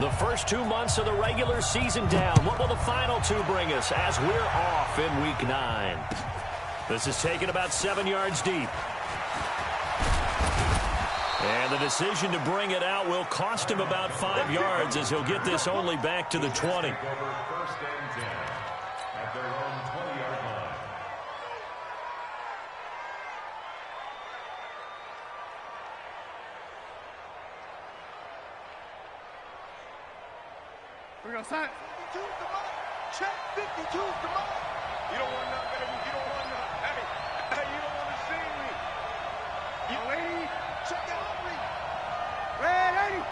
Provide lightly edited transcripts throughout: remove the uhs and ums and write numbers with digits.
The first 2 months of the regular season down. What will the final 2 bring us as we're off in Week 9? This is taken about 7 yards deep. And the decision to bring it out will cost him about 5 yards as he'll get this only back to the 20. We're going to sign. 52's the mark. Check 52's the mark. You don't want nothing, baby. You don't want nothing. Hey, you don't want to see me. You ready? Check out me. Ready?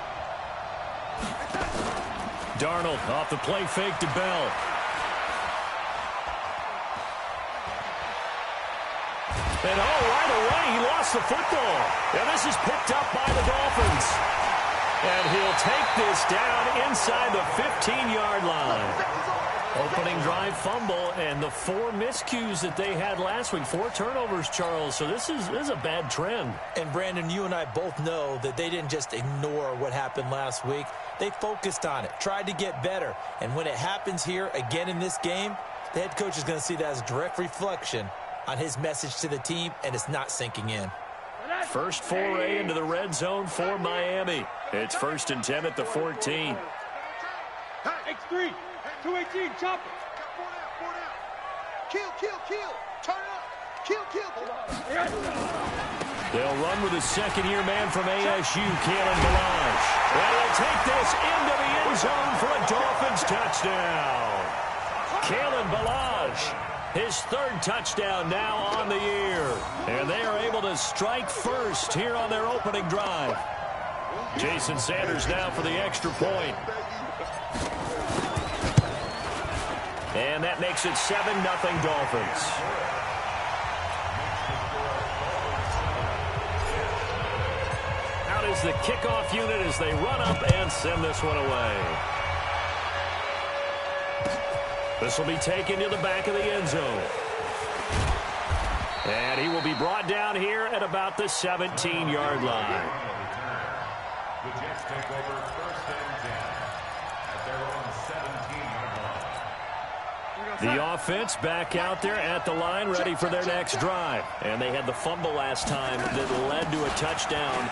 Darnold off the play fake to Bell. And right away, he lost the football. And this is picked up by the Dolphins. And he'll take this down inside the 15-yard line. Opening drive fumble and the 4 miscues that they had last week. 4 turnovers, Charles. So this is a bad trend. And, Brandon, you and I both know that they didn't just ignore what happened last week. They focused on it, tried to get better. And when it happens here again in this game, the head coach is going to see that as a direct reflection on his message to the team, and it's not sinking in. First foray into the red zone for Miami. It's 1st and 10 at the 14. X3, 218, chop it. 4 down. Kill. Turn up. Kill. They'll run with a second-year man from ASU, Kalen Balazs. And he'll take this into the end zone for a Dolphins touchdown. Kalen Balazs, his 3rd touchdown now on the year. And they are able to strike first here on their opening drive. Jason Sanders now for the extra point. And that makes it 7-0 Dolphins. Out is the kickoff unit as they run up and send this one away. This will be taken to the back of the end zone. And he will be brought down here at about the 17-yard line. The Jets take over 1st and 10 at their own 17-yard line. The offense back out there at the line, ready for their next drive. And they had the fumble last time that led to a touchdown.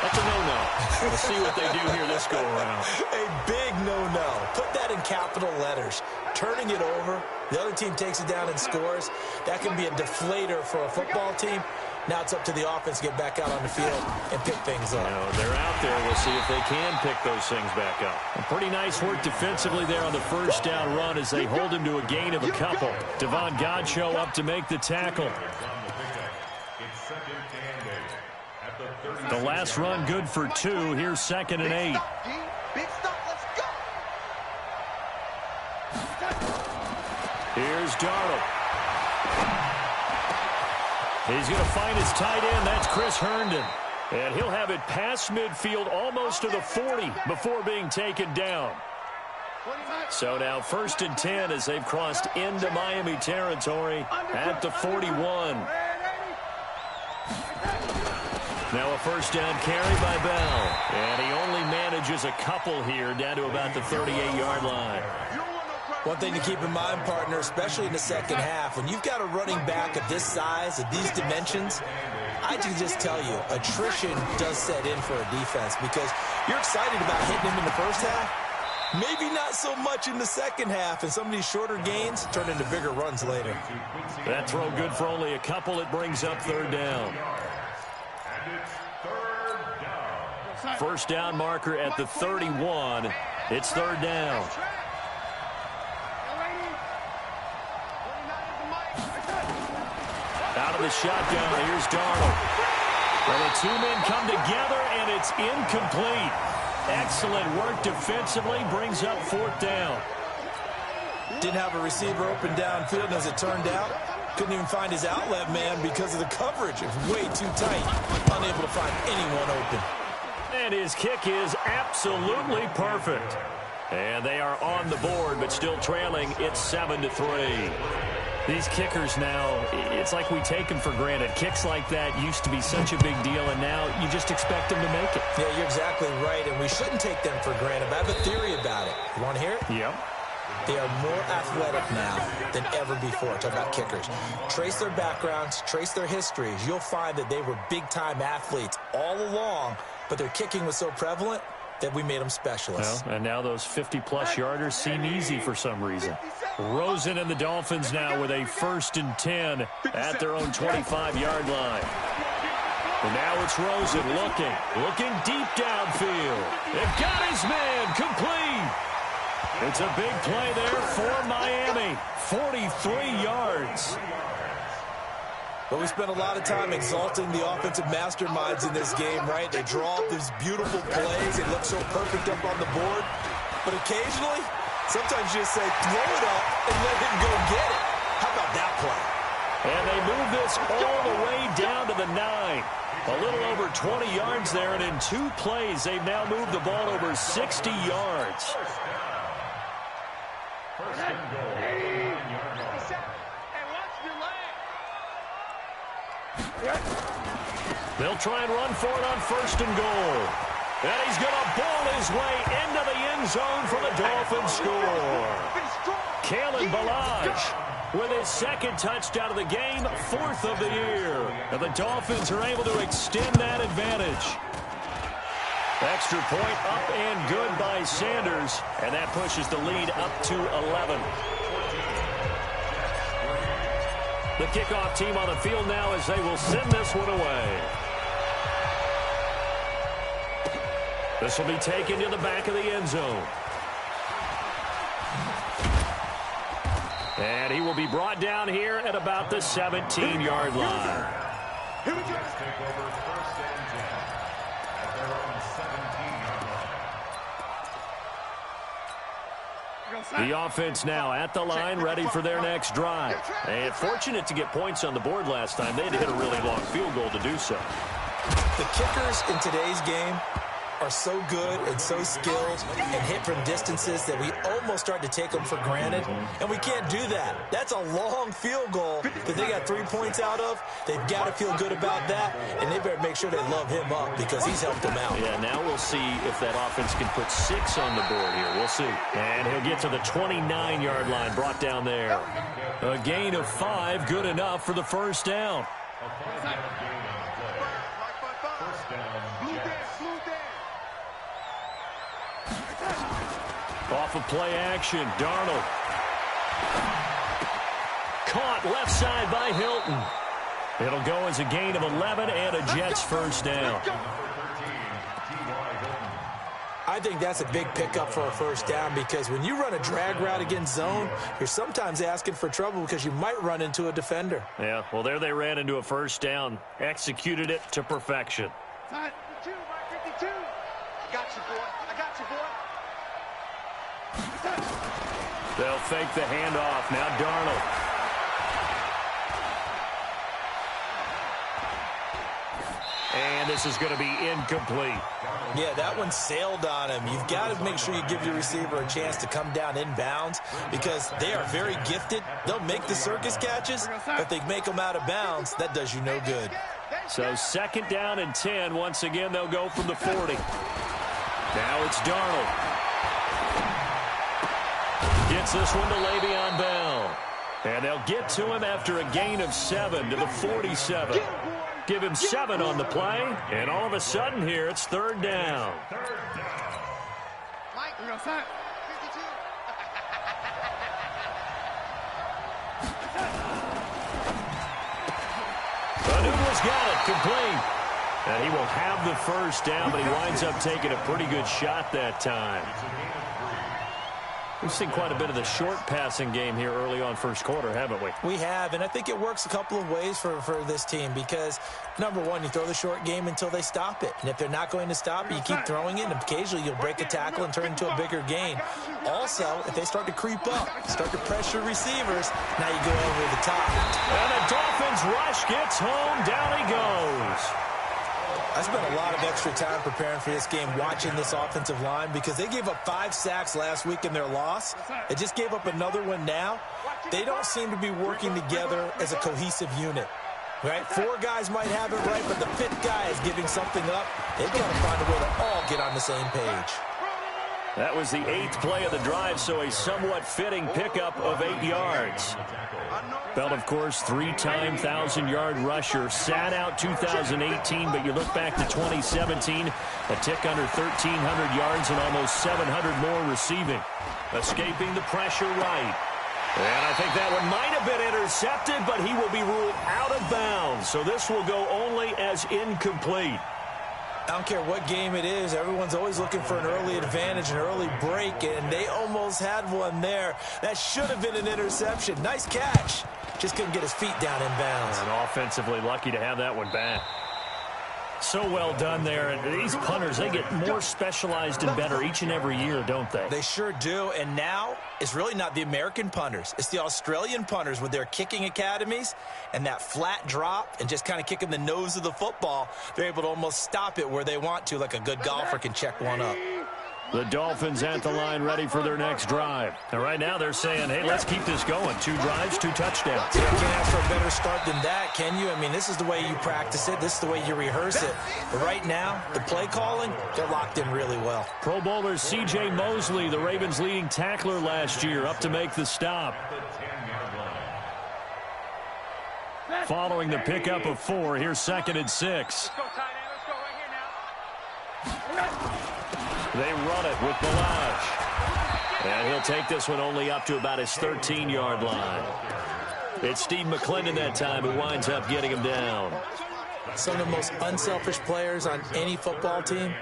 That's a no-no. We'll see what they do here this go-around. A big no-no. Put that in capital letters. Turning it over, the other team takes it down and scores. That can be a deflator for a football team. Now it's up to the offense to get back out on the field and pick things up. They're out there. We'll see if they can pick those things back up. And pretty nice work defensively there on the first down run as they hold him to a gain of a couple. Devon Godchaux up to make the tackle. The last run good for 2. Here's 2nd and 8. Big stop, let's go. Here's Darnold. He's going to find his tight end. That's Chris Herndon. And he'll have it past midfield almost to the 40 before being taken down. So now 1st and 10 as they've crossed into Miami territory at the 41. Now a first down carry by Bell. And he only manages a couple here down to about the 38-yard line. One thing to keep in mind, partner, especially in the second half, when you've got a running back of this size, of these dimensions, I can just tell you, attrition does set in for a defense because you're excited about hitting him in the first half. Maybe not so much in the second half, and some of these shorter gains turn into bigger runs later. That throw good for only a couple. It brings up 3rd down. First down marker at the 31. It's 3rd down. Out of the shotgun, here's Darnold. And the 2 men come together, and it's incomplete. Excellent work defensively, brings up 4th down. Didn't have a receiver open downfield, and as it turned out, couldn't even find his outlet man because of the coverage. It was way too tight, unable to find anyone open. And his kick is absolutely perfect. And they are on the board, but still trailing. It's 7-3. These kickers now, it's like we take them for granted. Kicks like that used to be such a big deal, and now you just expect them to make it. Yeah, you're exactly right, and we shouldn't take them for granted. But I have a theory about it. You want to hear it? Yep. They are more athletic now than ever before. Talk about kickers. Trace their backgrounds, trace their histories. You'll find that they were big-time athletes all along, but their kicking was so prevalent that we made them specialists. Well, and now those 50-plus yarders seem easy for some reason. Rosen and the Dolphins now with a 1st and 10 at their own 25-yard line. And now it's Rosen looking deep downfield. They've got his man complete. It's a big play there for Miami. 43 yards. But we spent a lot of time exalting the offensive masterminds in this game, right? They draw up these beautiful plays. They look so perfect up on the board. But occasionally, sometimes you just say, throw it up and let him go get it. How about that play? And they move this all the way down to the 9. A little over 20 yards there, and in 2 plays, they've now moved the ball over 60 yards. First and goal. 9-yard line. They'll try and run for it on 1st and goal. And he's going to ball his way into the end zone for the Dolphins score. Kalen Ballage with his 2nd touchdown of the game, 4th of the year. And the Dolphins are able to extend that advantage. Extra point up and good by Sanders. And that pushes the lead up to 11. The kickoff team on the field now as they will send this one away. This will be taken to the back of the end zone. And he will be brought down here at about the 17-yard line. Here we go. Take over 1st and 10 at their own 17-yard line. The offense now at the line, ready for their next drive. And fortunate to get points on the board last time. They had to hit a really long field goal to do so. The kickers in today's game are so good and so skilled and hit from distances that we almost start to take them for granted, and we can't do that. That's a long field goal that they got 3 points out of. They've got to feel good about that, and they better make sure they love him up because he's helped them out. Yeah, now we'll see if that offense can put 6 on the board here. We'll see. And he'll get to the 29-yard line, brought down there. A gain of 5, good enough for the 1st down. Off of play action, Darnold. Caught left side by Hilton. It'll go as a gain of 11 and a Jets 1st down. I think that's a big pickup for a 1st down because when you run a drag route against zone, you're sometimes asking for trouble because you might run into a defender. Yeah, well, there they ran into a 1st down. Executed it to perfection. 52, 52. I got you, boy. I got you, boy. They'll fake the handoff. Now Darnold. And this is going to be incomplete. Yeah, that one sailed on him. You've got to make sure you give your receiver a chance to come down inbounds because they are very gifted. They'll make the circus catches, but if they make them out of bounds, that does you no good. So 2nd down and 10. Once again, they'll go from the 40. Now it's Darnold. Gets this one to Le'Veon Bell. And they'll get to him after a gain of 7 to the 47. Give him 7 on the play, and all of a sudden here, it's 3rd down. Mike, we're going to sign. 52. Noodle's got it, complete. And he will have the 1st down, but he winds up taking a pretty good shot that time. We've seen quite a bit of the short passing game here early on 1st quarter, haven't we? We have, and I think it works a couple of ways for this team because, number one, you throw the short game until they stop it. And if they're not going to stop it, you keep throwing it, and occasionally you'll break a tackle and turn into a bigger gain. Also, if they start to creep up, start to pressure receivers, now you go over the top. And the Dolphins rush gets home. Down he goes. I spent a lot of extra time preparing for this game, watching this offensive line, because they gave up 5 sacks last week in their loss. They just gave up another one now. They don't seem to be working together as a cohesive unit. Right? 4 guys might have it right, but the 5th guy is giving something up. They've got to find a way to all get on the same page. That was the 8th play of the drive, so a somewhat fitting pickup of 8 yards. Belt, of course, 3-time 1,000-yard rusher. Sat out 2018, but you look back to 2017, a tick under 1,300 yards and almost 700 more receiving. Escaping the pressure right. And I think that one might have been intercepted, but he will be ruled out of bounds. So this will go only as incomplete. I don't care what game it is. Everyone's always looking for an early advantage, an early break, and they almost had one there. That should have been an interception. Nice catch. Just couldn't get his feet down in bounds. And offensively lucky to have that one back. So well done there. And these punters, they get more specialized and better each and every year, don't they? They sure do. And now it's really not the American punters. It's the Australian punters with their kicking academies and that flat drop and just kind of kicking the nose of the football. They're able to almost stop it where they want to, like a good golfer can check one up. The Dolphins at the line ready for their next drive. And right now they're saying, hey, let's keep this going. 2 drives, 2 touchdowns. You can't ask for a better start than that, can you? I mean, this is the way you practice it. This is the way you rehearse it. But right now, the play calling, they're locked in really well. Pro Bowler C.J. Mosley, the Ravens' leading tackler last year, up to make the stop. Following the pickup of 4, here's 2nd and 6. Let's go, tight end. Let's go right here now. They run it with Balaj. And he'll take this one only up to about his 13-yard line. It's Steve McClendon that time who winds up getting him down. Some of the most unselfish players on any football team,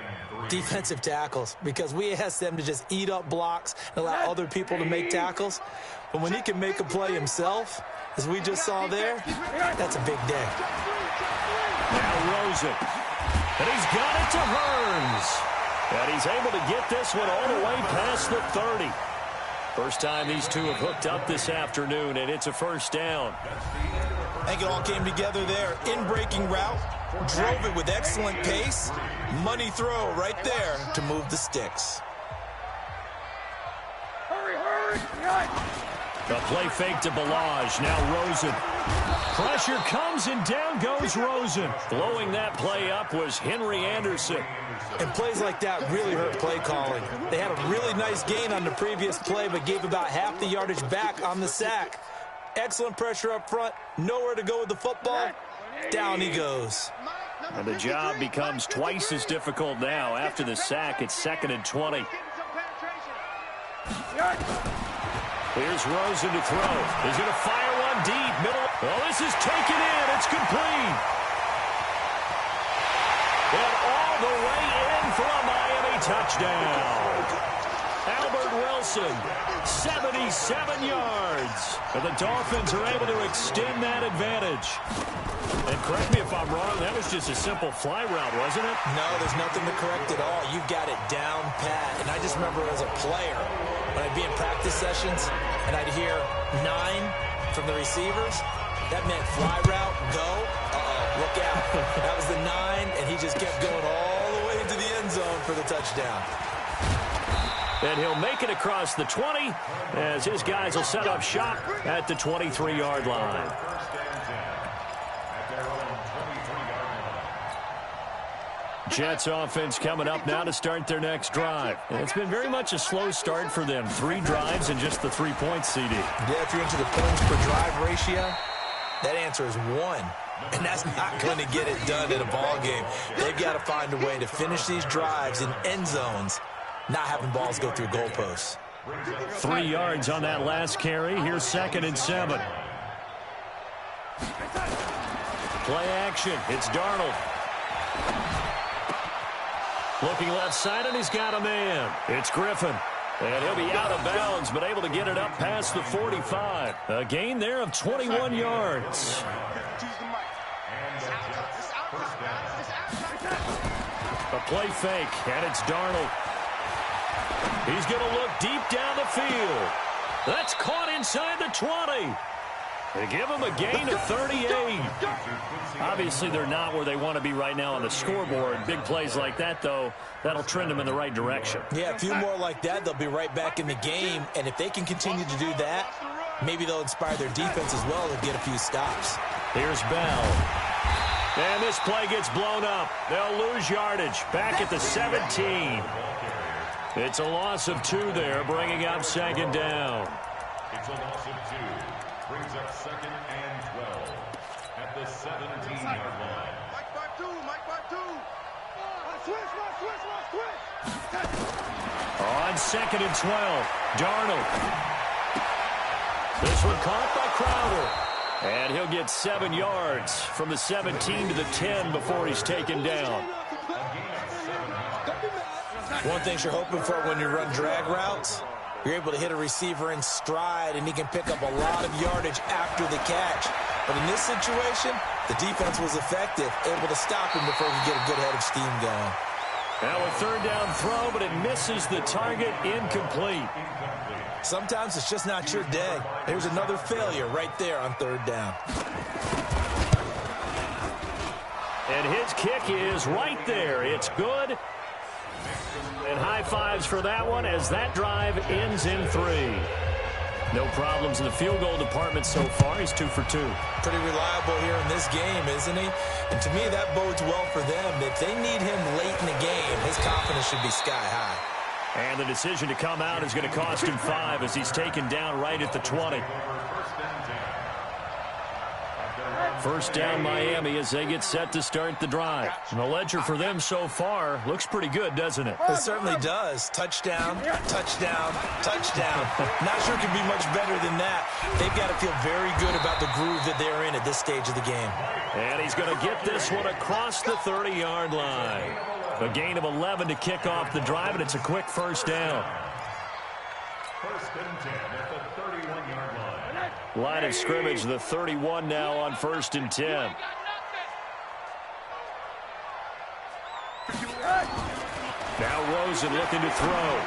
defensive tackles, because we ask them to just eat up blocks and allow other people to make tackles. But when he can make a play himself, as we just saw there, that's a big day. Now Rosen. And he's got it to Hearns. And he's able to get this one all the way past the 30. First time these two have hooked up this afternoon, and it's a first down. I think it all came together there. In-breaking route, drove it with excellent pace. Money throw right there to move the sticks. The play fake to Balaj. Now Rosen. Pressure comes and down goes Rosen. Blowing that play up was Henry Anderson. And plays like that really hurt play calling. They had a really nice gain on the previous play, but gave about half the yardage back on the sack. Excellent pressure up front. Nowhere to go with the football. Down he goes. And the job becomes twice as difficult now. After the sack, it's 2nd and 20. Here's Rosen to throw. He's going to fire one deep. Middle. Oh, this is taken in. It's complete. And all the way in for a Miami touchdown. Albert Wilson, 77 yards. And the Dolphins are able to extend that advantage. And correct me if I'm wrong, that was just a simple fly route, wasn't it? No, there's nothing to correct at all. You've got it down pat. And I just remember as a player, when I'd be in practice sessions and I'd hear 9 from the receivers, that meant fly route, go. Look out. That was the 9, and he just kept going all the way into the end zone for the touchdown. And he'll make it across the 20 as his guys will set up shop at the 23-yard line. Jets offense coming up now to start their next drive. And it's been very much a slow start for them. 3 drives and just the 3 points, CD. Yeah, if you're into the points per drive ratio, that answer is 1. And that's not going to get it done in a ball game. They've got to find a way to finish these drives in end zones, not having balls go through goalposts. 3 yards on that last carry. Here's 2nd and 7. Play action. It's Darnold. Looking left side, and he's got a man. It's Griffin. And he'll be out of bounds, but able to get it up past the 45. A gain there of 21 yards. A play fake, and it's Darnold. He's going to look deep down the field. That's caught inside the 20. They give them a gain of 38. Obviously, they're not where they want to be right now on the scoreboard. Big plays like that, though, that'll trend them in the right direction. Yeah, a few more like that, they'll be right back in the game. And if they can continue to do that, maybe they'll inspire their defense as well to get a few stops. Here's Bell. And this play gets blown up. They'll lose yardage. Back at the 17. It's a loss of 2 there, bringing up second down. It's a loss of 2. Brings up second and 12 at the 17-yard line. Mike 5-2, Mike 5-2. Switch. On second and 12, Darnold. This one caught by Crowder. And he'll get 7 yards from the 17 to the 10 before he's taken down. One thing you're hoping for when you run drag routes, you're able to hit a receiver in stride, and he can pick up a lot of yardage after the catch. But in this situation, the defense was effective, able to stop him before he could get a good head of steam going. Now a third down throw, but it misses the target, incomplete. Sometimes it's just not your day. There's another failure right there on third down. And his kick is right there. It's good. And high fives for that one as that drive ends in 3. No problems in the field goal department so far. He's 2 for 2. Pretty reliable here in this game, isn't he? And to me, that bodes well for them. If they need him late in the game, his confidence should be sky high. And the decision to come out is going to cost him 5 as he's taken down right at the 20. First down Miami as they get set to start the drive. And the ledger for them so far looks pretty good, doesn't it? It certainly does. Touchdown, touchdown, touchdown. Not sure it can be much better than that. They've got to feel very good about the groove that they're in at this stage of the game. And he's going to get this one across the 30-yard line. A gain of 11 to kick off the drive, and it's a quick first down. First and 10 at the 31-yard line. Line of scrimmage, the 31 now on first and 10. Now Rosen looking to throw.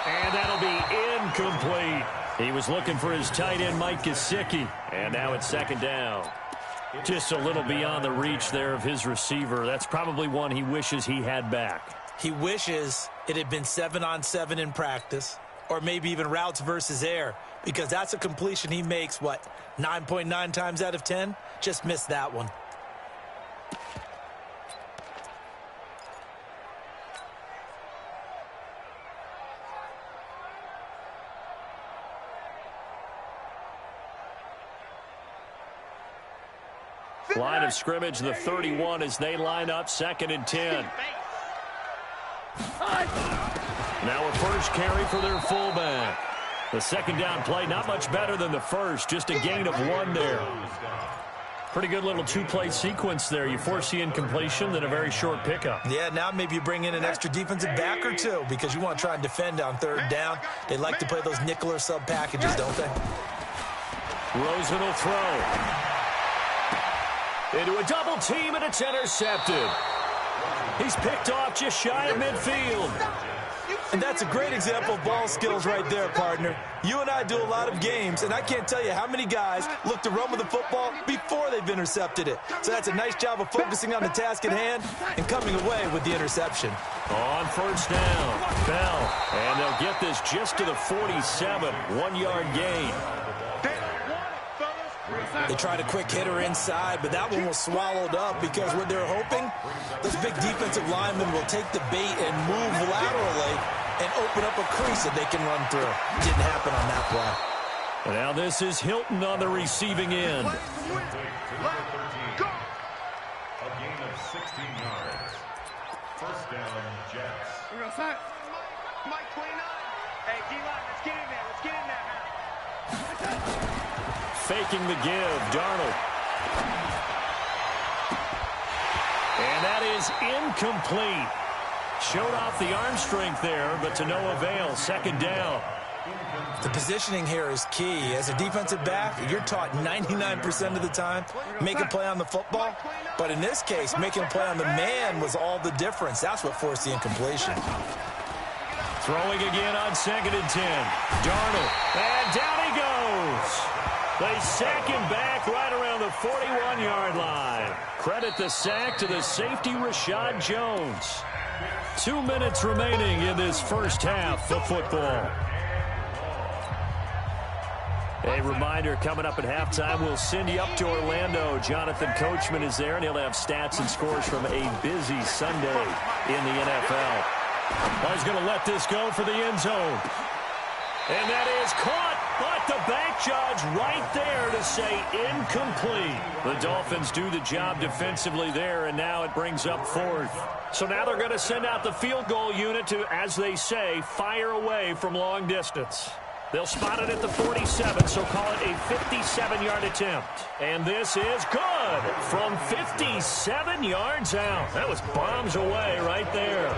And that'll be incomplete. He was looking for his tight end, Mike Gesicki. And now it's second down. Just a little beyond the reach there of his receiver. That's probably one he wishes he had back. He wishes it had been 7-on-7 in practice, or maybe even routes versus air, because that's a completion he makes, 9.9 times out of 10? Just missed that one. Line of scrimmage, the 31 as they line up second and 10. Now a first carry for their fullback. The second down play, not much better than the first, just a gain of 1 there. Pretty good little 2-play sequence there. You force the incompletion, then a very short pickup. Yeah, now maybe you bring in an extra defensive back or 2 because you want to try and defend on third down. They like to play those nickel or sub packages, don't they? Rosen will throw. Into a double team, and it's intercepted. He's picked off just shy of midfield. And that's a great example of ball skills right there, partner. You and I do a lot of games, and I can't tell you how many guys look to run with the football before they've intercepted it. So that's a nice job of focusing on the task at hand and coming away with the interception. On first down, Bell. And they'll get this just to the 47, 1-yard gain. They tried a quick hitter inside, but that one was swallowed up because what they're hoping, those big defensive linemen will take the bait and move laterally and open up a crease that they can run through. Didn't happen on that play. And now this is Hilton on the receiving end. A gain of 16 yards. First down, Jets. Mike 29. Hey, D-line, let's get in there. Let's get in there now. Faking the give, Darnold. And that is incomplete. Showed off the arm strength there, but to no avail. Second down. The positioning here is key. As a defensive back, you're taught 99% of the time, make a play on the football. But in this case, making a play on the man was all the difference. That's what forced the incompletion. Throwing again on second and 10. Darnold. And down he goes. They sack him back right around the 41-yard line. Credit the sack to the safety, Rashad Jones. 2 minutes remaining in this first half of football. A reminder, coming up at halftime, we'll send you up to Orlando. Jonathan Coachman is there, and he'll have stats and scores from a busy Sunday in the NFL. Well, he's going to let this go for the end zone. And that is caught, but the back judge right there to say incomplete. The Dolphins do the job defensively there, and now it brings up fourth. So now they're going to send out the field goal unit to, as they say, fire away from long distance. They'll spot it at the 47, so call it a 57-yard attempt. And this is good from 57 yards out. That was bombs away right there.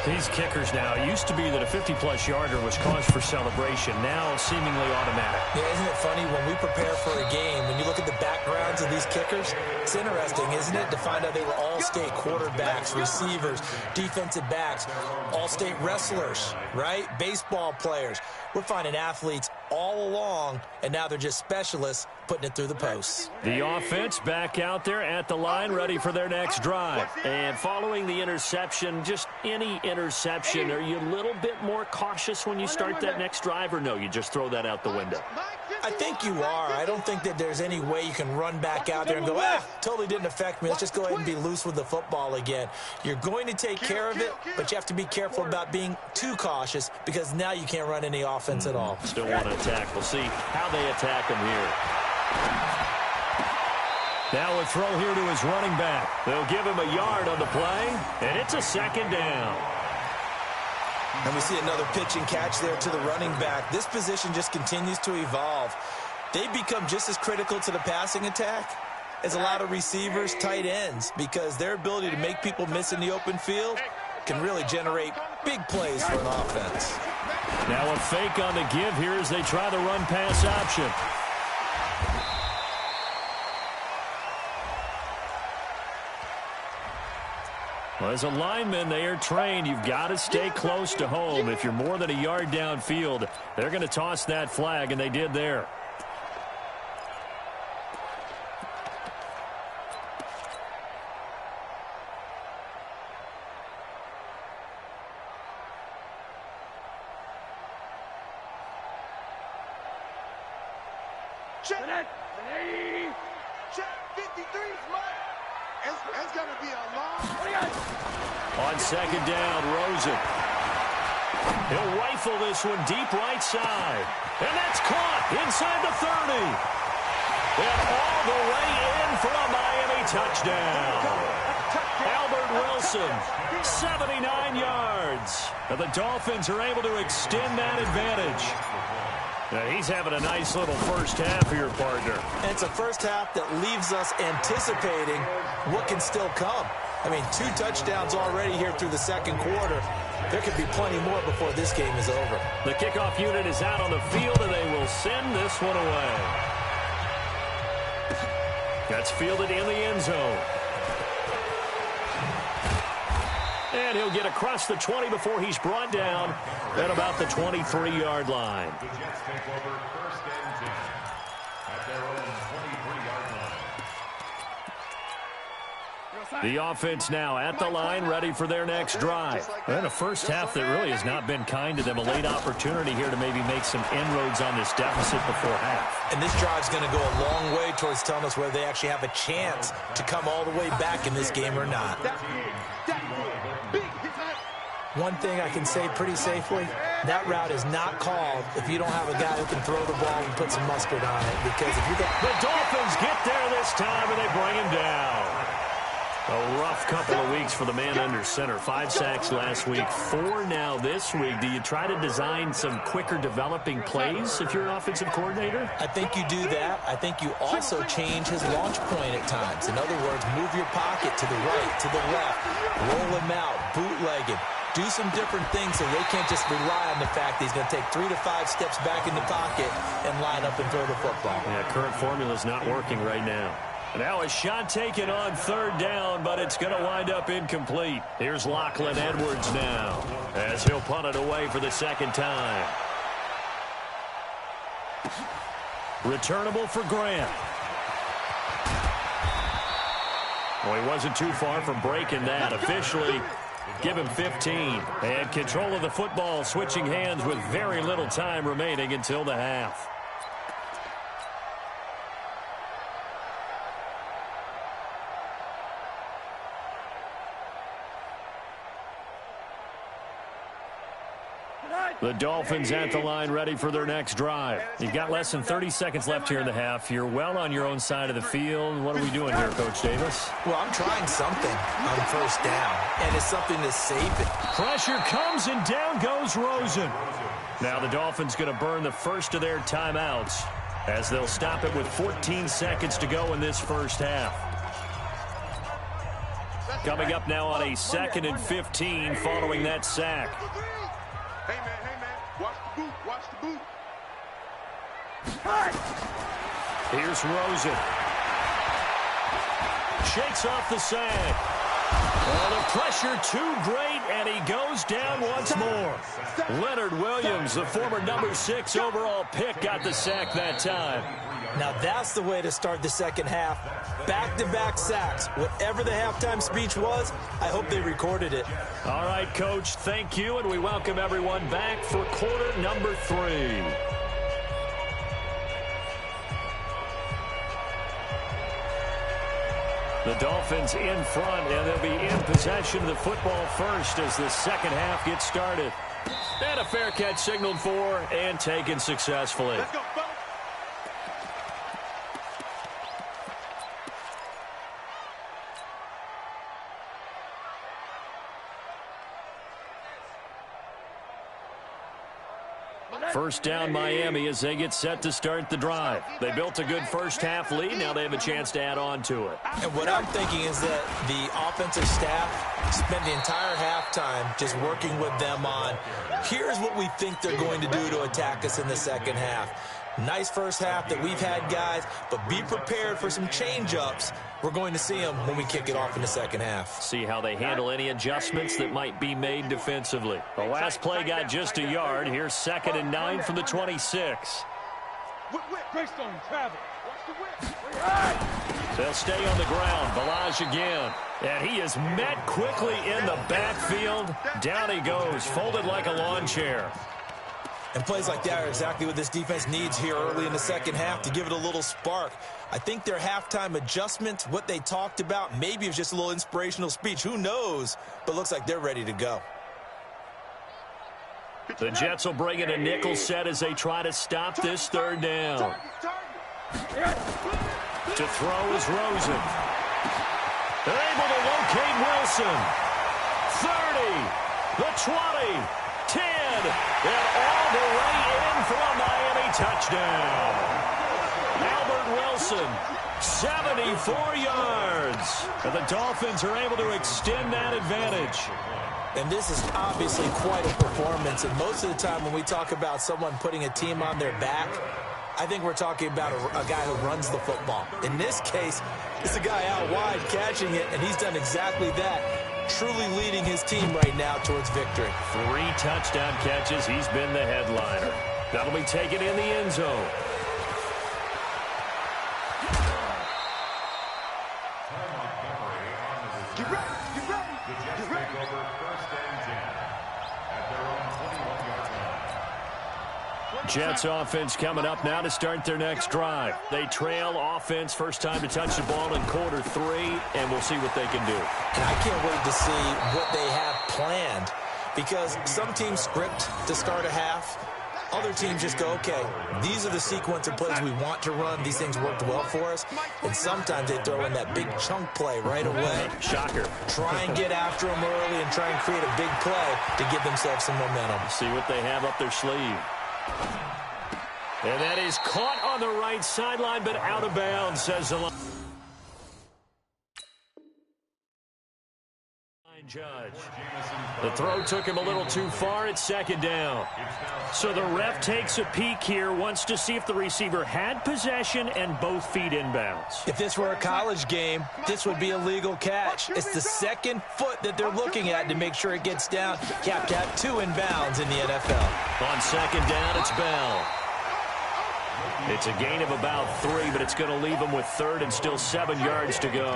These kickers now, it used to be that a 50-plus yarder was cause for celebration. Now seemingly automatic. Yeah, isn't it funny when we prepare for a game, when you look at the backgrounds of these kickers, it's interesting, isn't it, to find out they were all-state quarterbacks, receivers, defensive backs, all-state wrestlers, right? Baseball players. We're finding athletes all along, and now they're just specialists putting it through the posts. The offense back out there at the line, ready for their next drive. And following the interception, just any interception, are you a little bit more cautious when you start that next drive, or no, you just throw that out the window? I think you are. I don't think that there's any way you can run back out there and go, totally didn't affect me. Let's just go ahead and be loose with the football again. You're going to take care of it, but you have to be careful about being too cautious because now you can't run any offense at all. Still want to attack. We'll see how they attack him here. Now a throw here to his running back. They'll give him a yard on the play, and it's a second down. And we see another pitch and catch there to the running back. This position just continues to evolve. They become just as critical to the passing attack as a lot of receivers, tight ends, because their ability to make people miss in the open field can really generate big plays for an offense. Now a fake on the give here as they try the run-pass option. Well, as a lineman, they are trained. You've got to stay close to home. If you're more than a yard downfield, they're going to toss that flag, and they did there. Check 53's mark. It's going to be a long. On second down, Rosen. He'll rifle this one deep right side. And that's caught inside the 30. And all the way in for a Miami touchdown. Albert Wilson, 79 yards. And the Dolphins are able to extend that advantage. Now he's having a nice little first half for your partner. And it's a first half that leaves us anticipating what can still come. I mean, 2 touchdowns already here through the second quarter. There could be plenty more before this game is over. The kickoff unit is out on the field, and they will send this one away. That's fielded in the end zone. And he'll get across the 20 before he's brought down at about the 23-yard line. The Jets take over first and 10 at their own 23-yard line. The offense now at the line, ready for their next drive. And a first half that really has not been kind to them. A late opportunity here to maybe make some inroads on this deficit before half. And this drive's going to go a long way towards telling us whether they actually have a chance to come all the way back in this game or not. One thing I can say pretty safely, that route is not called if you don't have a guy who can throw the ball and put some mustard on it. Because if you got the Dolphins get there this time, and they bring him down. A rough couple of weeks for the man under center. 5 sacks last week, 4 now this week. Do you try to design some quicker developing plays if you're an offensive coordinator? I think you do that. I think you also change his launch point at times. In other words, move your pocket to the right, to the left, roll him out, bootleg him. Do some different things so they can't just rely on the fact that he's going to take 3 to 5 steps back in the pocket and line up and throw the football. Yeah, current formula's not working right now. Now a shot taken on third down, but it's going to wind up incomplete. Here's Lachlan Edwards now as he'll punt it away for the second time. Returnable for Grant. Well, he wasn't too far from breaking that. Officially, give him 15. And control of the football, switching hands with very little time remaining until the half. The Dolphins at the line ready for their next drive. You've got less than 30 seconds left here in the half. You're well on your own side of the field. What are we doing here, Coach Davis? Well, I'm trying something on first down, and it's something to save it. Pressure comes, and down goes Rosen. Now the Dolphins going to burn the first of their timeouts as they'll stop it with 14 seconds to go in this first half. Coming up now on a 2nd and 15 following that sack. Hey, man, watch the boot, watch the boot. Here's Rosen. Shakes off the sack. Oh, the pressure too great, and he goes down once more. Leonard Williams, the former number 6 overall pick, got the sack that time. Now that's the way to start the second half. Back-to-back sacks. Whatever the halftime speech was, I hope they recorded it. All right, Coach, thank you, and we welcome everyone back for quarter number 3. The Dolphins in front, and they'll be in possession of the football first as the second half gets started. And a fair catch signaled for and taken successfully. Let's go, fellas. First down Miami as they get set to start the drive. They built a good first half lead. Now they have a chance to add on to it. And what I'm thinking is that the offensive staff spent the entire halftime just working with them on, here's what we think they're going to do to attack us in the second half. Nice first half that we've had, guys, but be prepared for some change-ups. We're going to see them when we kick it off in the second half. See how they handle any adjustments that might be made defensively. The last play got just a yard. Here's 2nd and 9 from the 26. Greystone, travel. Watch the whip. They'll stay on the ground. Balaj again. And he is met quickly in the backfield. Down he goes, folded like a lawn chair. And plays like that are exactly what this defense needs here early in the second half to give it a little spark. I think their halftime adjustment, what they talked about, maybe it was just a little inspirational speech. Who knows? But looks like they're ready to go. The Jets will bring in a nickel set as they try to stop this third down. To throw is Rosen. They're able to locate Wilson. 30, the 20, 10, and all the way in for a Miami touchdown. Albert Wilson, 74 yards. And the Dolphins are able to extend that advantage. And this is obviously quite a performance. And most of the time when we talk about someone putting a team on their back, I think we're talking about a guy who runs the football. In this case, it's a guy out wide catching it, and he's done exactly that, truly leading his team right now towards victory. 3 touchdown catches. He's been the headliner. That'll be taken in the end zone. Get ready. The Jets take over 1st and 10 at their own 21-yard line. Jets offense coming up now to start their next drive. They trail offense, first time to touch the ball in quarter 3, and we'll see what they can do. And I can't wait to see what they have planned, because some teams script to start a half. Other teams just go, okay, these are the sequence of plays we want to run. These things worked well for us. And sometimes they throw in that big chunk play right away. Shocker. Try and get after them early and try and create a big play to give themselves some momentum. See what they have up their sleeve. And that is caught on the right sideline, but out of bounds, says the line judge. The throw took him a little too far. It's 2nd down. So the ref takes a peek here, wants to see if the receiver had possession and both feet inbounds. If this were a college game, this would be a legal catch. It's the second foot that they're looking at to make sure it gets down. You have to have 2 inbounds in the NFL. On 2nd down, it's Bell. It's a gain of about 3, but it's going to leave them with third and still 7 yards to go.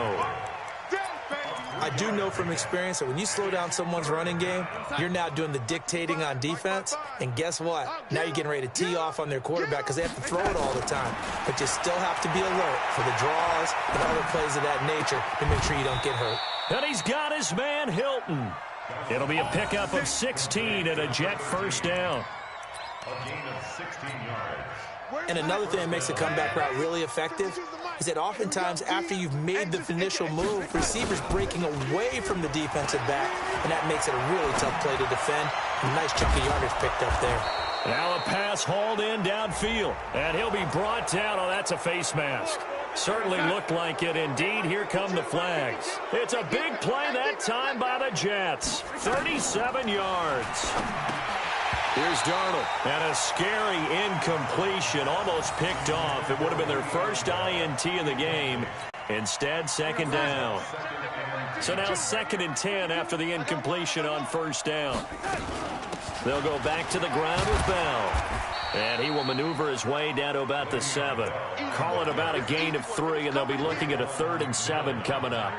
I do know from experience that when you slow down someone's running game, you're now doing the dictating on defense. And guess what? Now you're getting ready to tee off on their quarterback because they have to throw it all the time. But you still have to be alert for the draws and other plays of that nature to make sure you don't get hurt. And he's got his man, Hilton. It'll be a pickup of 16 and a Jet first down. A gain of 16 yards. And another thing that makes the comeback route really effective is that oftentimes after you've made the initial move, receivers breaking away from the defensive back, and that makes it a really tough play to defend. A nice chunk of yardage picked up there. Now a pass hauled in downfield, and he'll be brought down. Oh, that's a face mask. Certainly looked like it. Indeed, here come the flags. It's a big play that time by the Jets. 37 yards. Here's Darnold. And a scary incompletion, almost picked off. It would have been their first INT in the game. Instead, second down. So now 2nd and 10 after the incompletion on first down. They'll go back to the ground with Bell. And he will maneuver his way down to about the 7. Call it about a gain of 3, and they'll be looking at a 3rd and 7 coming up.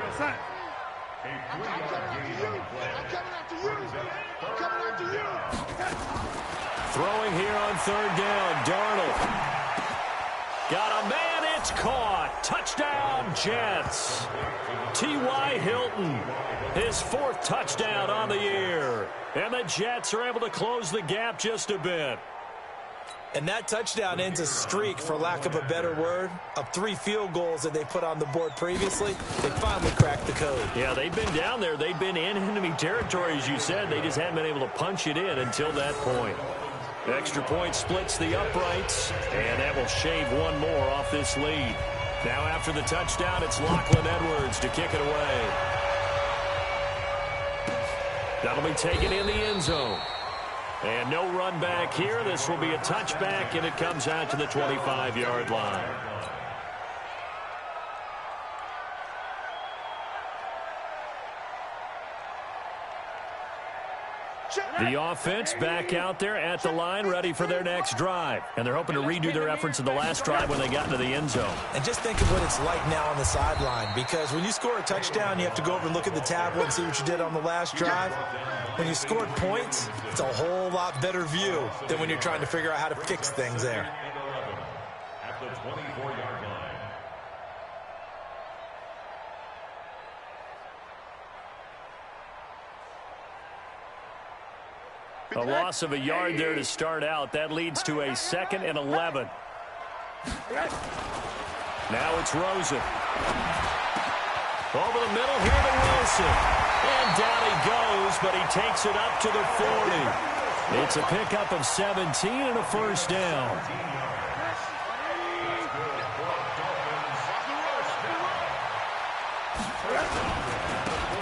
Throwing here on 3rd down, Darnold. Got a man, it's caught. Touchdown, Jets. T.Y. Hilton, his 4th touchdown on the year. And the Jets are able to close the gap just a bit. And that touchdown ends a streak, for lack of a better word, of 3 field goals that they put on the board previously. They finally cracked the code. Yeah, they've been down there. They've been in enemy territory, as you said. They just haven't been able to punch it in until that point. Extra point splits the uprights, and that will shave 1 more off this lead. Now after the touchdown, it's Lachlan Edwards to kick it away. That'll be taken in the end zone. And no run back here. This will be a touchback, and it comes out to the 25-yard line. The offense back out there at the line, ready for their next drive. And they're hoping to redo their efforts in the last drive when they got into the end zone. And just think of what it's like now on the sideline, because when you score a touchdown, you have to go over and look at the tablet and see what you did on the last drive. When you scored points, it's a whole lot better view than when you're trying to figure out how to fix things there. At the 24-yard line. A loss of a yard there to start out. That leads to a 2nd and 11. Now it's Rosen. Over the middle here to Wilson. And down he goes, but he takes it up to the 40. It's a pickup of 17 and a first down.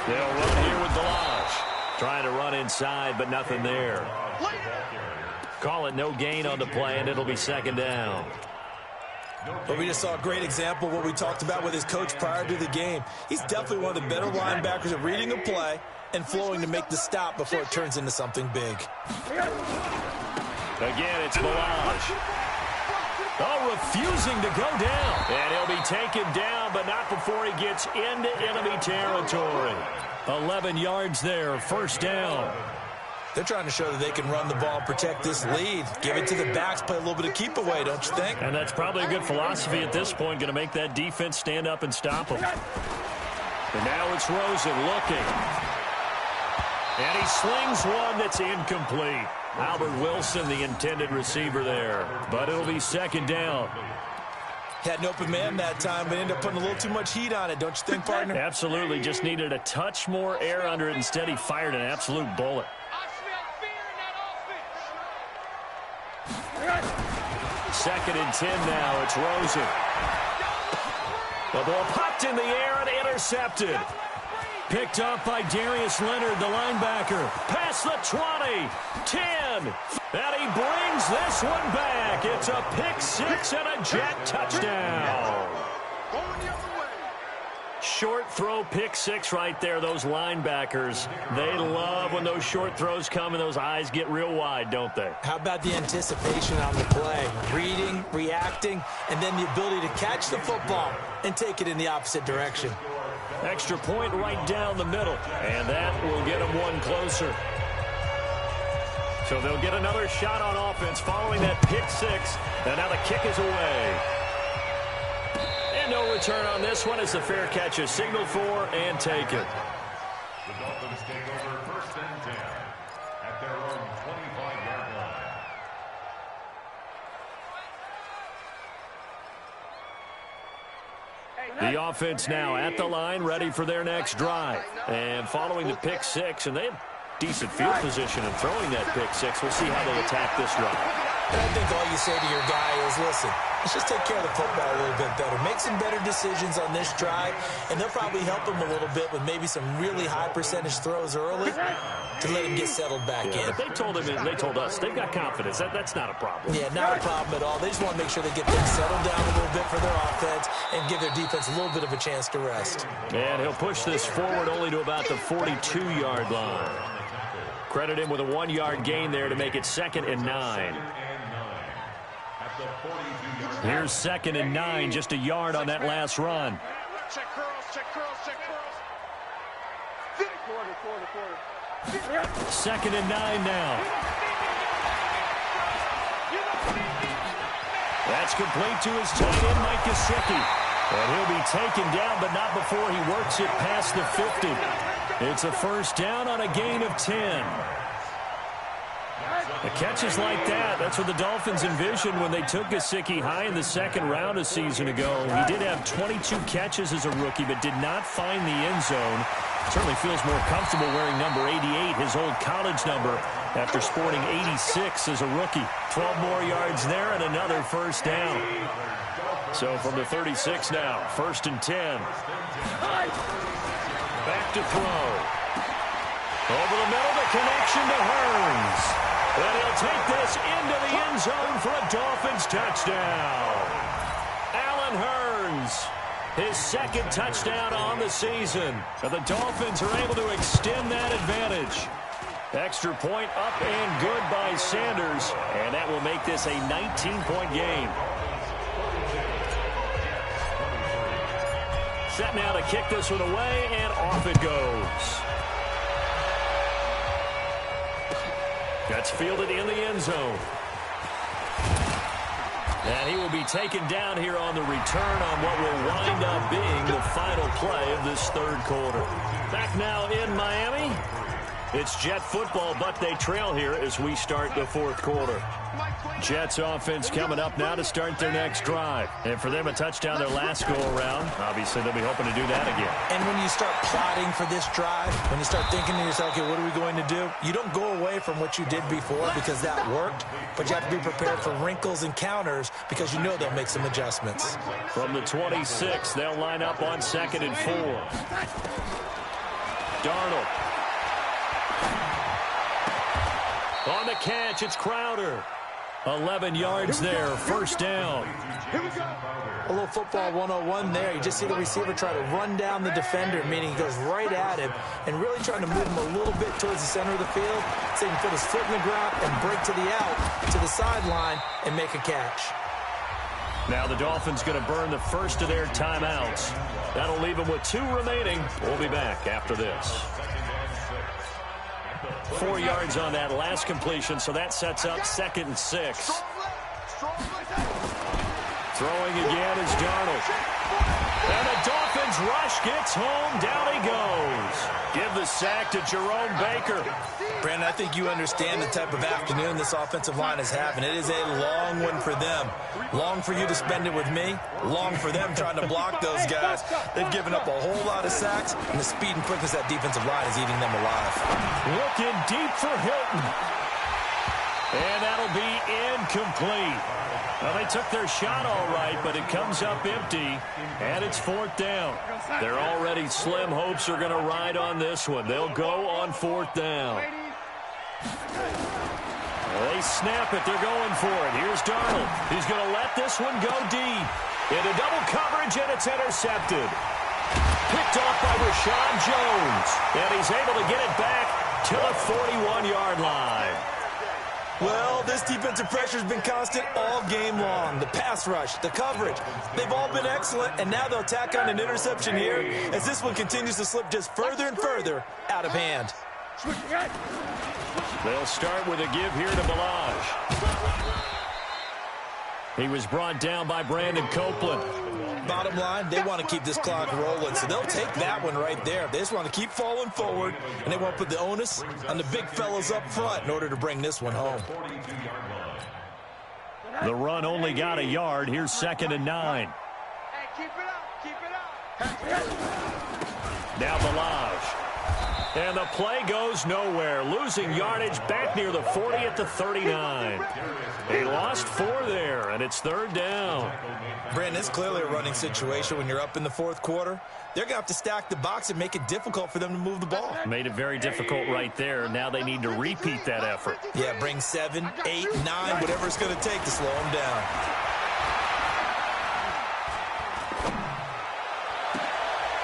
They'll run here with Balazs. Trying to run inside, but nothing there. Call it no gain on the play, and it'll be second down. But we just saw a great example of what we talked about with his coach prior to the game. He's definitely one of the better linebackers at reading a play and flowing to make the stop before it turns into something big. Again, it's Balazs. Oh, refusing to go down. And he'll be taken down, but not before he gets into enemy territory. 11 yards there, first down. They're trying to show that they can run the ball and protect this lead. Give it to the backs, play a little bit of keep away, don't you think? And that's probably a good philosophy at this point, going to make that defense stand up and stop them. And now it's Rosen looking. And he slings one that's incomplete. Albert Wilson, the intended receiver there. But it'll be second down. Had an open man that time, but ended up putting a little too much heat on it, don't you think, partner? Absolutely. Just needed a touch more air under it. Instead, he fired an absolute bullet. Second and 10 now. It's Rosen. The ball popped in the air and intercepted. Picked up by Darius Leonard, the linebacker. Past the 20, 10, and he brings this one back. It's a pick six and a Jet touchdown. Short throw, pick six right there. Those linebackers, they love when those short throws come and those eyes get real wide, don't they? How about the anticipation on the play? Reading, reacting, and then the ability to catch the football and take it in the opposite direction. Extra point right down the middle, and that will get them one closer. So they'll get another shot on offense following that pick six, and now the kick is away. And no return on this one as the fair catch is signaled for and taken. The Dolphins take over first and 10 at their own 25-yard line. The offense now at the line, ready for their next drive. And following the pick six, and they have decent field position in throwing that pick six. We'll see how they attack this drive. And I think all you say to your guy is, listen, let's just take care of the football a little bit better. Make some better decisions on this drive, and they'll probably help him a little bit with maybe some really high percentage throws early to let him get settled back in. But they told him, and they told us, they've got confidence. That's not a problem. Yeah, not a problem at all. They just want to make sure they get things settled down a little bit for their offense and give their defense a little bit of a chance to rest. And he'll push this forward only to about the 42-yard line. Credit him with a 1-yard gain there to make it 2nd and 9. Here's 2nd and 9, just a yard on that last run. Check curls, check curls, check curls. 2nd and 9 now. That's complete to his tight end, Mike Gesicki. And he'll be taken down, but not before he works it past the 50. It's a first down on a gain of 10. The catches like that, that's what the Dolphins envisioned when they took Gesicki high in the second round a season ago. He did have 22 catches as a rookie, but did not find the end zone. Certainly feels more comfortable wearing number 88, his old college number, after sporting 86 as a rookie. 12 more yards there and another first down. So from the 36 now, 1st and 10. Back to throw. Over the middle, the connection to Hearns. And he'll take this into the end zone for a Dolphins touchdown. Allen Hearns, his 2nd touchdown on the season. And the Dolphins are able to extend that advantage. Extra point up and good by Sanders. And that will make this a 19-point game. Set now to kick this one away, and off it goes. That's fielded in the end zone. And he will be taken down here on the return on what will wind up being the final play of this 3rd quarter. Back now in Miami. It's Jet football, but they trail here as we start the 4th quarter. Jets offense coming up now to start their next drive. And for them, a touchdown their last go-around. Obviously, they'll be hoping to do that again. And when you start plotting for this drive, when you start thinking to yourself, okay, what are we going to do? You don't go away from what you did before because that worked, but you have to be prepared for wrinkles and counters because you know they'll make some adjustments. From the 26, they'll line up on 2nd and 4. Darnold. On the catch, it's Crowder. 11 yards there, first down. A little football 101 there. You just see the receiver try to run down the defender, meaning he goes right at him and really trying to move him a little bit towards the center of the field so he can put his foot in the ground and break to the out, to the sideline, and make a catch. Now the Dolphins going to burn the first of their timeouts. That'll leave them with 2 remaining. We'll be back after this. 4 yards on that last completion, so that sets up 2nd and 6. Throwing again is Darnold. And the Dolphins rush gets home. Down he goes. Give the sack to Jerome Baker. Brandon, I think you understand the type of afternoon this offensive line is having. It is a long one for them. Long for you to spend it with me. Long for them trying to block those guys. They've given up a whole lot of sacks, and the speed and quickness of that defensive line is eating them alive. Looking deep for Hilton. And that'll be incomplete. Well, they took their shot all right, but it comes up empty, and it's 4th down. Their already slim hopes are going to ride on this one. They'll go on 4th down. They snap it. They're going for it. Here's Darnold. He's going to let this one go deep. Into double coverage, and it's intercepted. picked off by Rashad Jones. And he's able to get it back to the 41-yard line. Well, this defensive pressure has been constant all game long. The pass rush, the coverage, they've all been excellent, and now they'll tack on an interception here as this one continues to slip just further and further out of hand. They'll start with a give here to Ballage. He was brought down by Brandon Copeland. Bottom line, they want to keep this clock rolling, so they'll take that one right there. They just want to keep falling forward, and they want to put the onus on the big fellas up front in order to bring this one home. The run only got a yard. Here's 2nd and 9. Hey, keep it up, keep it up. Now Ballage. And the play goes nowhere. Losing yardage back near the 40 at the 39. They lost 4 there, and it's 3rd down. Brandon, it's clearly a running situation when you're up in the 4th quarter. They're going to have to stack the box and make it difficult for them to move the ball. Made it very difficult right there. Now they need to repeat that effort. Yeah, bring 7, 8, 9, whatever it's going to take to slow them down.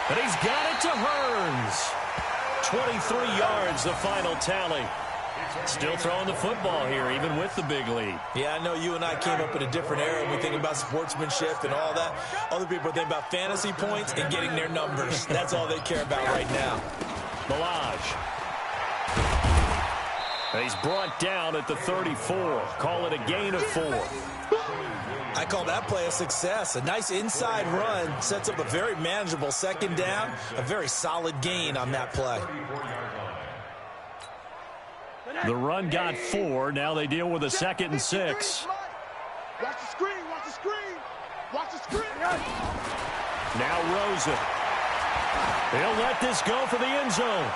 And he's got it to Hearns. 23 yards, the final tally. Still throwing the football here, even with the big lead. Yeah, I know you and I came up in a different era and we think about sportsmanship and all that. Other people think about fantasy points and getting their numbers. That's all they care about right now. Ballage. And he's brought down at the 34. Call it a gain of 4. I call that play a success. A nice inside run sets up a very manageable 2nd down. A very solid gain on that play. The run got 4. Now they deal with a 2nd and 6. Watch the screen, watch the screen. Watch the screen. Now Rosen. He'll let this go for the end zone.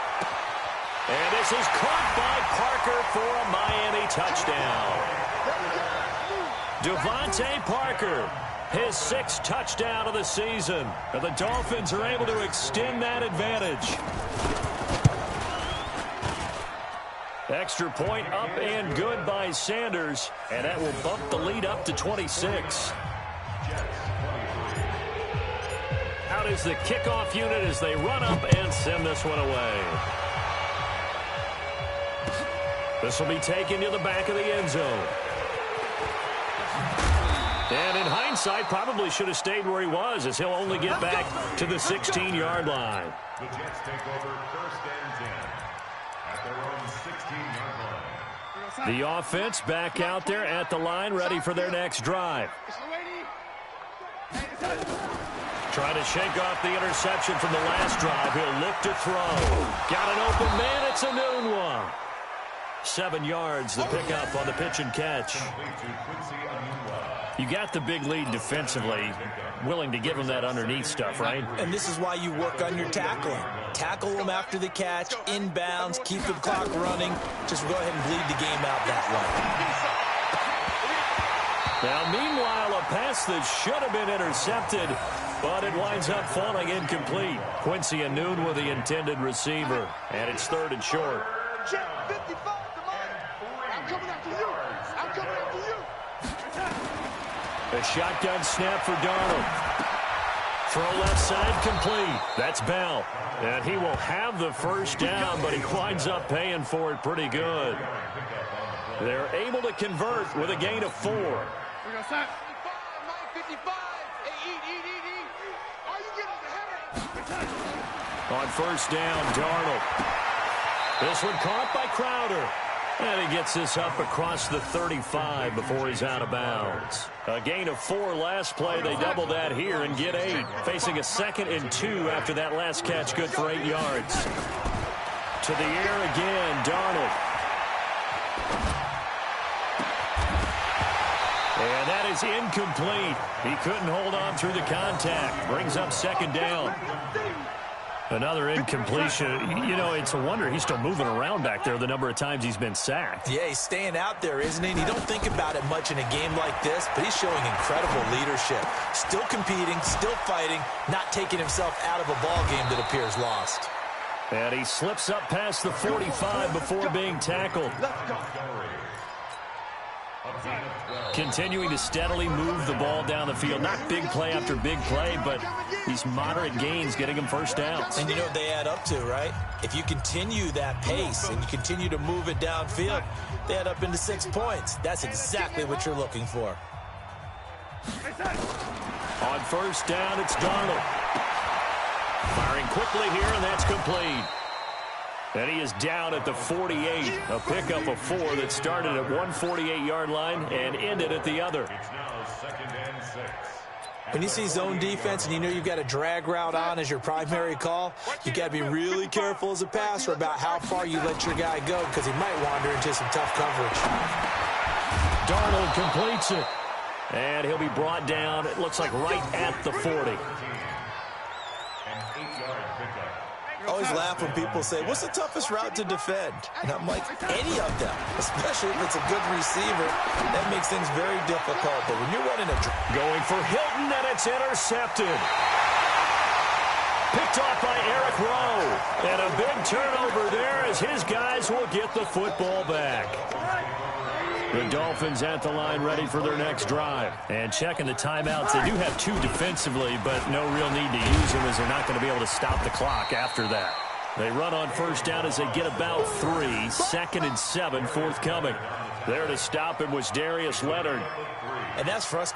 And this is caught by Parker for a Miami touchdown. Devontae Parker, his 6th touchdown of the season. And the Dolphins are able to extend that advantage. Extra point up and good by Sanders. And that will bump the lead up to 26. Out is the kickoff unit as they run up and send this one away. This will be taken to the back of the end zone. And in hindsight, probably should have stayed where he was, as he'll only get back to the 16-yard line. The Jets take over 1st and 10 at their own 16-yard line. The offense back out there at the line, ready for their next drive. Trying to shake off the interception from the last drive. He'll look to throw. Got an open man. It's a noon one. 7 yards, the pickup on the pitch and catch. You got the big lead defensively, willing to give them that underneath stuff, right? And this is why you work on your tackling. Tackle them after the catch, inbounds, keep the clock running. Just go ahead and bleed the game out that way. Now, meanwhile, a pass that should have been intercepted, but it winds up falling incomplete. Quincy Anoon with the intended receiver, and it's 3rd and short. Check 55 to mine. I'm coming after you. I'm coming after you. A shotgun snap for Darnold. Throw left side complete. That's Bell. And he will have the 1st down, but he winds up paying for it pretty good. They're able to convert with a gain of 4. We go, Sam. 55. Hey, eat. Are you getting the header? On 1st down, Darnold. This one caught by Crowder. And he gets this up across the 35 before he's out of bounds. A gain of 4 last play. They double that here and get 8. Facing a 2nd and 2 after that last catch, good for 8 yards. To the air again, Darnold. And that is incomplete. He couldn't hold on through the contact. Brings up 2nd down. Another incompletion. You know, it's a wonder he's still moving around back there the number of times he's been sacked. Yeah, he's staying out there, isn't he? And you don't think about it much in a game like this, but he's showing incredible leadership. Still competing, still fighting, not taking himself out of a ball game that appears lost. And he slips up past the 45 before being tackled. Continuing to steadily move the ball down the field. Not big play after big play, but these moderate gains getting him first downs. And you know what they add up to, right? If you continue that pace and you continue to move it downfield, they add up into 6 points. That's exactly what you're looking for. On first down, it's Darnold. Firing quickly here, and that's complete. And he is down at the 48. A pickup of 4 that started at 148-yard line and ended at the other. It's now 2nd and 6. When you see zone defense and you know you've got a drag route on as your primary call, you got to be really careful as a passer about how far you let your guy go because he might wander into some tough coverage. Darnold completes it. And he'll be brought down, it looks like right at the 40. An 8-yard pickup. I always laugh when people say, what's the toughest route to defend? And I'm like, any of them, especially if it's a good receiver. That makes things very difficult. But when you're running a... Going for Hilton, and it's intercepted. Picked off by Eric Rowe. And a big turnover there as his guys will get the football back. The Dolphins at the line ready for their next drive. And checking the timeouts. They do have 2 defensively, but no real need to use them as they're not going to be able to stop the clock after that. They run on first down as they get about 3. 2nd and 7 forthcoming. There to stop him was Darius Leonard. And that's frustrating.